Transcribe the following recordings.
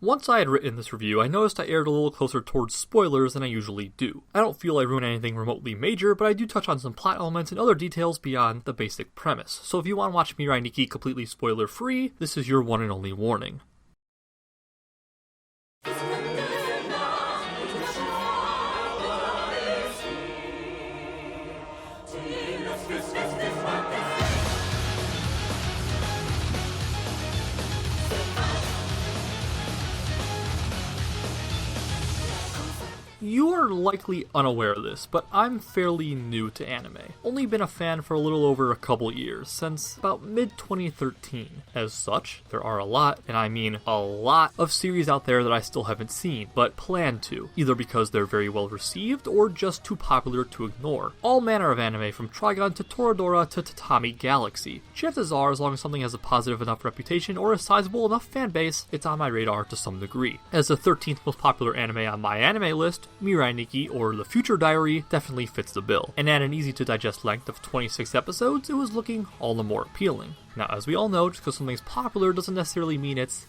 Once I had written this review, I noticed I erred a little closer towards spoilers than I usually do. I don't feel I ruin anything remotely major, but I do touch on some plot elements and other details beyond the basic premise. So if you want to watch Mirai Nikki completely spoiler-free, this is your one and only warning. You are likely unaware of this, but I'm fairly new to anime. Only been a fan for a little over a couple years, since about mid-2013. As such, there are a lot, and I mean a lot, of series out there that I still haven't seen, but plan to, either because they're very well received, or just too popular to ignore. All manner of anime, from Trigun to Toradora to Tatami Galaxy. Chances are, as long as something has a positive enough reputation or a sizable enough fanbase, it's on my radar to some degree. As the 13th most popular anime on my anime list, Mirai Nikki, or The Future Diary, definitely fits the bill, and at an easy-to-digest length of 26 episodes, it was looking all the more appealing. Now, as we all know, just because something's popular doesn't necessarily mean it's,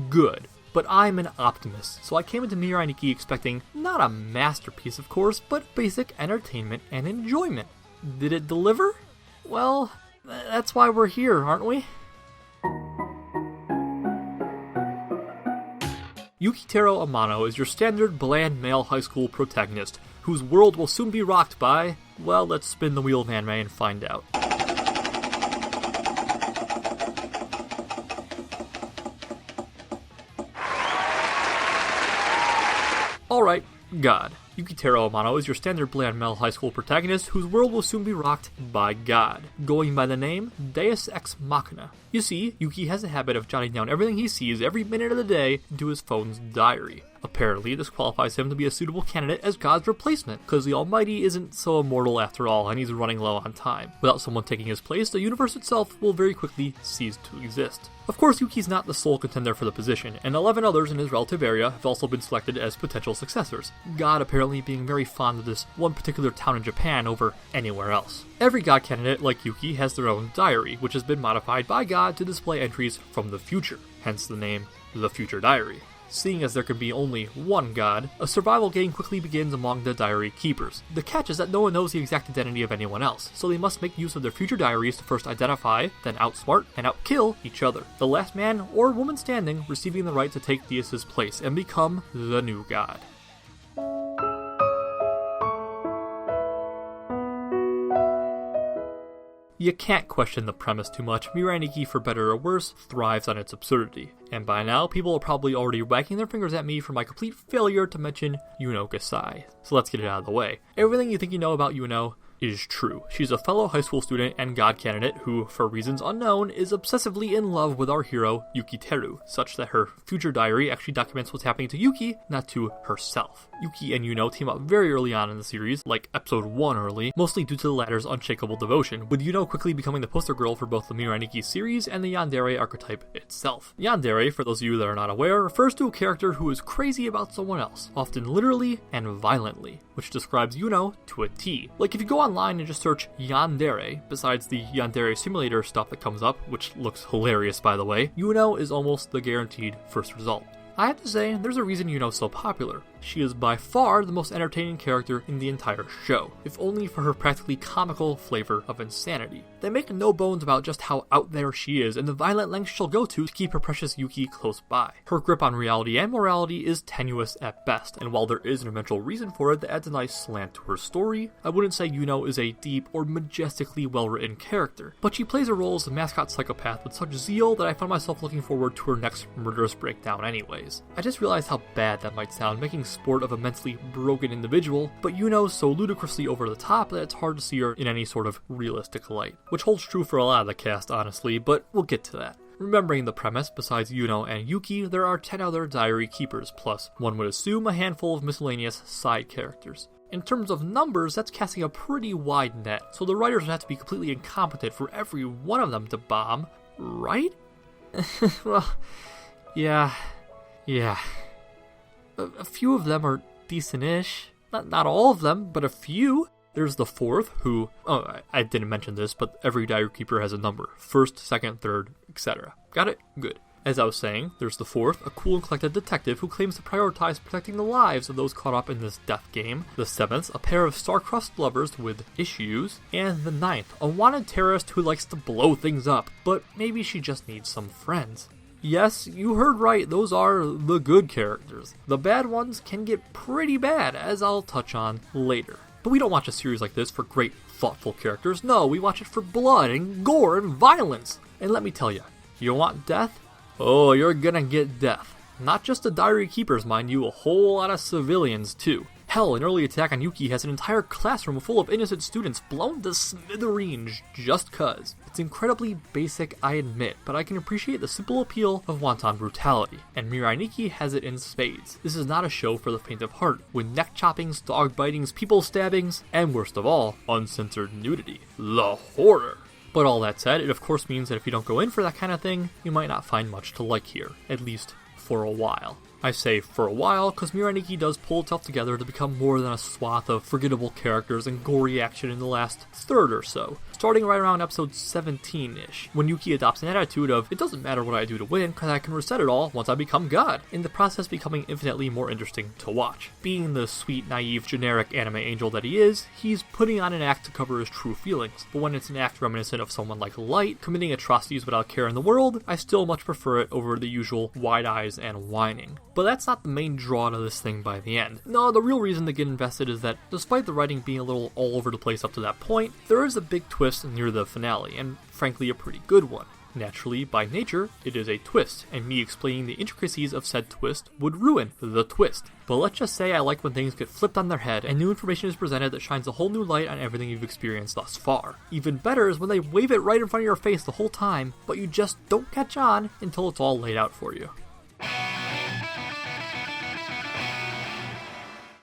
good. But I'm an optimist, so I came into Mirai Nikki expecting not a masterpiece, of course, but basic entertainment and enjoyment. Did it deliver? Well, that's why we're here, aren't we? Yukitaro Amano is your standard bland male high school protagonist, whose world will soon be rocked by, well, let's spin the wheel of anime and find out. Alright, God. Yukitaro Amano is your standard bland male high school protagonist whose world will soon be rocked by God, going by the name Deus Ex Machina. You see, Yuki has a habit of jotting down everything he sees every minute of the day into his phone's diary. Apparently, this qualifies him to be a suitable candidate as God's replacement, because the Almighty isn't so immortal after all, and he's running low on time. Without someone taking his place, the universe itself will very quickly cease to exist. Of course, Yuki's not the sole contender for the position, and 11 others in his relative area have also been selected as potential successors, God apparently being very fond of this one particular town in Japan over anywhere else. Every God candidate, like Yuki, has their own diary, which has been modified by God to display entries from the future, hence the name The Future Diary. Seeing as there can be only one God, a survival game quickly begins among the diary keepers. The catch is that no one knows the exact identity of anyone else, so they must make use of their future diaries to first identify, then outsmart, and outkill each other. The last man or woman standing receiving the right to take Deus's place and become the new God. You can't question the premise too much. Mirai Nikki, for better or worse, thrives on its absurdity. And by now, people are probably already wagging their fingers at me for my complete failure to mention Yuno Kasai. So let's get it out of the way. Everything you think you know about Yuno is true. She's a fellow high school student and God candidate who, for reasons unknown, is obsessively in love with our hero, Yukiteru, such that her future diary actually documents what's happening to Yuki, not to herself. Yuki and Yuno team up very early on in the series, like episode 1 early, mostly due to the latter's unshakable devotion, with Yuno quickly becoming the poster girl for both the Mirai Nikki series and the yandere archetype itself. Yandere, for those of you that are not aware, refers to a character who is crazy about someone else, often literally and violently, which describes Yuno to a T. Like if you go online and just search yandere, besides the yandere simulator stuff that comes up, which looks hilarious by the way, Yuno is almost the guaranteed first result. I have to say, there's a reason Yuno's so popular. She is by far the most entertaining character in the entire show, if only for her practically comical flavor of insanity. They make no bones about just how out there she is and the violent lengths she'll go to keep her precious Yuki close by. Her grip on reality and morality is tenuous at best, and while there is an eventual reason for it that adds a nice slant to her story, I wouldn't say Yuno is a deep or majestically well-written character, but she plays her role as a mascot psychopath with such zeal that I found myself looking forward to her next murderous breakdown anyways. I just realized how bad that might sound, making sport of a mentally broken individual, but Yuno's so ludicrously over the top that it's hard to see her in any sort of realistic light. Which holds true for a lot of the cast, honestly, but we'll get to that. Remembering the premise, besides Yuno and Yuki, there are 10 other diary keepers, plus one would assume a handful of miscellaneous side characters. In terms of numbers, that's casting a pretty wide net, so the writers would have to be completely incompetent for every one of them to bomb, right? Well, yeah. A few of them are decent-ish. Not all of them, but a few. There's the fourth, who... Oh, I didn't mention this, but every diary keeper has a number. First, second, third, etc. Got it? Good. As I was saying, there's the fourth, a cool and collected detective who claims to prioritize protecting the lives of those caught up in this death game. The seventh, a pair of star-crossed lovers with issues. And the ninth, a wanted terrorist who likes to blow things up, but maybe she just needs some friends. Yes, you heard right, those are the good characters. The bad ones can get pretty bad, as I'll touch on later. But we don't watch a series like this for great, thoughtful characters. No, we watch it for blood and gore and violence. And let me tell you, you want death? Oh, you're gonna get death. Not just the diary keepers, mind you, a whole lot of civilians too. Hell, an early attack on Yuki has an entire classroom full of innocent students blown to smithereens just cuz. It's incredibly basic, I admit, but I can appreciate the simple appeal of wanton brutality, and Mirai Nikki has it in spades. This is not a show for the faint of heart, with neck choppings, dog bitings, people stabbings, and worst of all, uncensored nudity. The horror! But all that said, it of course means that if you don't go in for that kind of thing, you might not find much to like here, at least for a while. I say for a while because Mirai Nikki does pull itself together to become more than a swath of forgettable characters and gory action in the last third or so, starting right around episode 17-ish, when Yuki adopts an attitude of, it doesn't matter what I do to win because I can reset it all once I become God, in the process becoming infinitely more interesting to watch. Being the sweet, naive, generic anime angel that he is, he's putting on an act to cover his true feelings, but when it's an act reminiscent of someone like Light, committing atrocities without care in the world, I still much prefer it over the usual wide eyes and whining. But that's not the main draw to this thing by the end. No, the real reason to get invested is that, despite the writing being a little all over the place up to that point, there is a big twist near the finale, and frankly a pretty good one. Naturally, by nature, it is a twist, and me explaining the intricacies of said twist would ruin the twist. But let's just say I like when things get flipped on their head, and new information is presented that shines a whole new light on everything you've experienced thus far. Even better is when they wave it right in front of your face the whole time, but you just don't catch on until it's all laid out for you.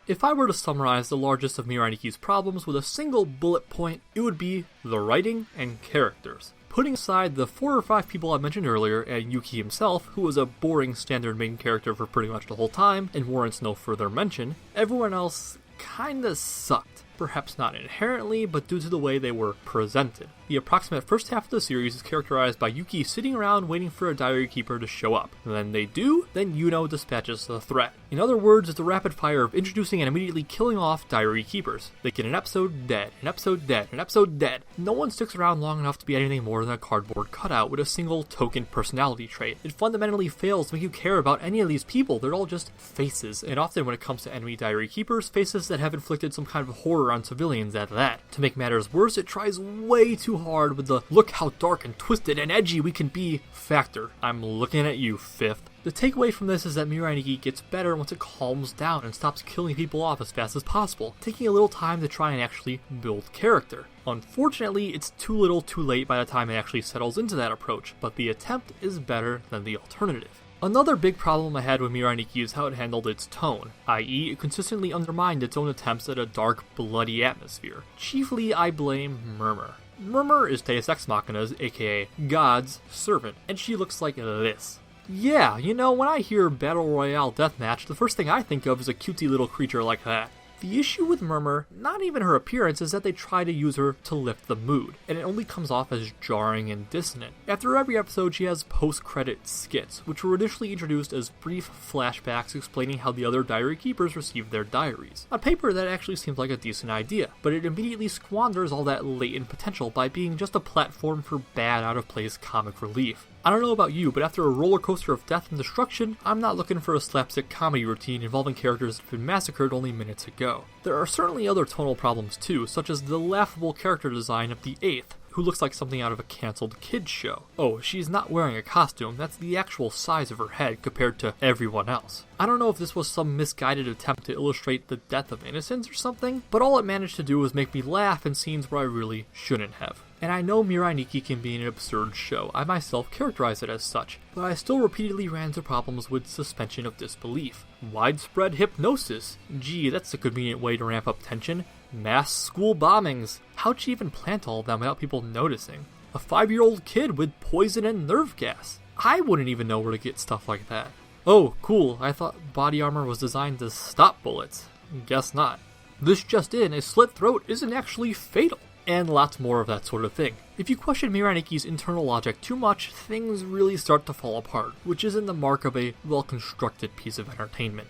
If I were to summarize the largest of Mirai Nikki's problems with a single bullet point, it would be the writing and characters. Putting aside the 4 or 5 people I mentioned earlier, and Yuki himself, who was a boring standard main character for pretty much the whole time, and warrants no further mention, everyone else kinda sucked. Perhaps not inherently, but due to the way they were presented. The approximate first half of the series is characterized by Yuki sitting around waiting for a diary keeper to show up. And then they do, then Yuno dispatches the threat. In other words, it's a rapid fire of introducing and immediately killing off diary keepers. They get an episode dead, an episode dead, an episode dead. No one sticks around long enough to be anything more than a cardboard cutout with a single token personality trait. It fundamentally fails to make you care about any of these people. They're all just faces, and often when it comes to enemy diary keepers, faces that have inflicted some kind of horror on civilians at that. To make matters worse, it tries way too hard with the look how dark and twisted and edgy we can be factor. I'm looking at you, fifth. The takeaway from this is that Mirai Nikki gets better once it calms down and stops killing people off as fast as possible, taking a little time to try and actually build character. Unfortunately, it's too little too late by the time it actually settles into that approach, but the attempt is better than the alternative. Another big problem I had with Mirai Nikki is how it handled its tone, i.e. it consistently undermined its own attempts at a dark, bloody atmosphere. Chiefly, I blame Murmur. Murmur is Deus Ex Machina's, aka God's, servant, and she looks like this. Yeah, you know, when I hear Battle Royale Deathmatch, the first thing I think of is a cutesy little creature like that. The issue with Murmur, not even her appearance, is that they try to use her to lift the mood, and it only comes off as jarring and dissonant. After every episode, she has post-credit skits, which were initially introduced as brief flashbacks explaining how the other diary keepers received their diaries. On paper, that actually seems like a decent idea, but it immediately squanders all that latent potential by being just a platform for bad, out-of-place comic relief. I don't know about you, but after a roller coaster of death and destruction, I'm not looking for a slapstick comedy routine involving characters that have been massacred only minutes ago. There are certainly other tonal problems too, such as the laughable character design of the 8th, who looks like something out of a cancelled kids show. Oh, she's not wearing a costume, that's the actual size of her head compared to everyone else. I don't know if this was some misguided attempt to illustrate the death of innocence or something, but all it managed to do was make me laugh in scenes where I really shouldn't have. And I know Mirai Nikki can be an absurd show, I myself characterize it as such, but I still repeatedly ran into problems with suspension of disbelief. Widespread hypnosis, gee, that's a convenient way to ramp up tension. Mass school bombings, how'd she even plant all of them without people noticing? A 5-year-old kid with poison and nerve gas, I wouldn't even know where to get stuff like that. Oh, cool, I thought body armor was designed to stop bullets. Guess not. This just in, a slit throat isn't actually fatal. and lots more of that sort of thing. If you question Mirai Nikki's internal logic too much, things really start to fall apart, which isn't the mark of a well-constructed piece of entertainment.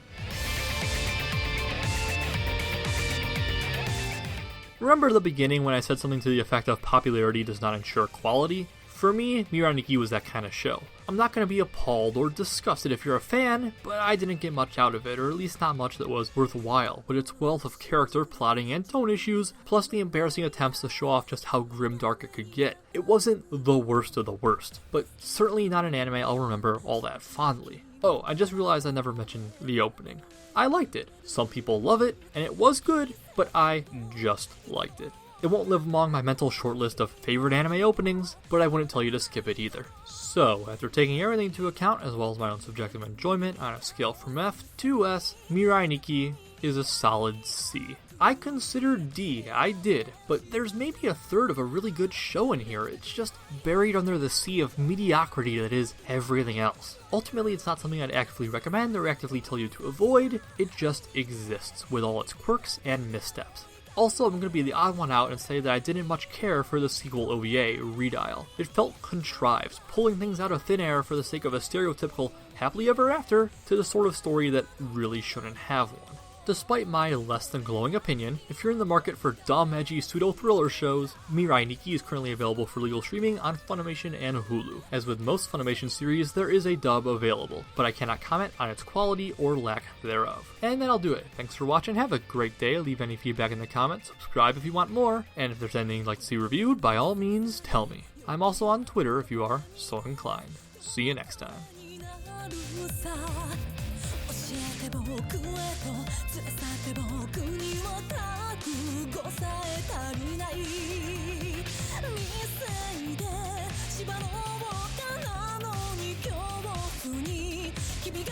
Remember the beginning when I said something to the effect of popularity does not ensure quality? For me, Mirai Nikki was that kind of show. I'm not going to be appalled or disgusted if you're a fan, but I didn't get much out of it, or at least not much that was worthwhile, with its wealth of character, plotting, and tone issues, plus the embarrassing attempts to show off just how grimdark it could get. It wasn't the worst of the worst, but certainly not an anime I'll remember all that fondly. Oh, I just realized I never mentioned the opening. I liked it. Some people love it, and it was good, but I just liked it. It won't live among my mental shortlist of favorite anime openings, but I wouldn't tell you to skip it either. So, after taking everything into account, as well as my own subjective enjoyment on a scale from F to S, Mirai Nikki is a solid C. I considered D, I did, but there's maybe a third of a really good show in here. It's just buried under the sea of mediocrity that is everything else. Ultimately, it's not something I'd actively recommend or actively tell you to avoid, it just exists with all its quirks and missteps. Also, I'm going to be the odd one out and say that I didn't much care for the sequel OVA, Redial. It felt contrived, pulling things out of thin air for the sake of a stereotypical happily ever after to the sort of story that really shouldn't have one. Despite my less than glowing opinion, if you're in the market for dumb, edgy pseudo-thriller shows, Mirai Nikki is currently available for legal streaming on Funimation and Hulu. As with most Funimation series, there is a dub available, but I cannot comment on its quality or lack thereof. And that'll do it. Thanks for watching, have a great day, leave any feedback in the comments, subscribe if you want more, and if there's anything you'd like to see reviewed, by all means, tell me. I'm also on Twitter if you are so inclined. See you next time. 教えて僕へと連れ去って僕には覚悟さえ足りない未成で縛ろうかなのに恐怖に君が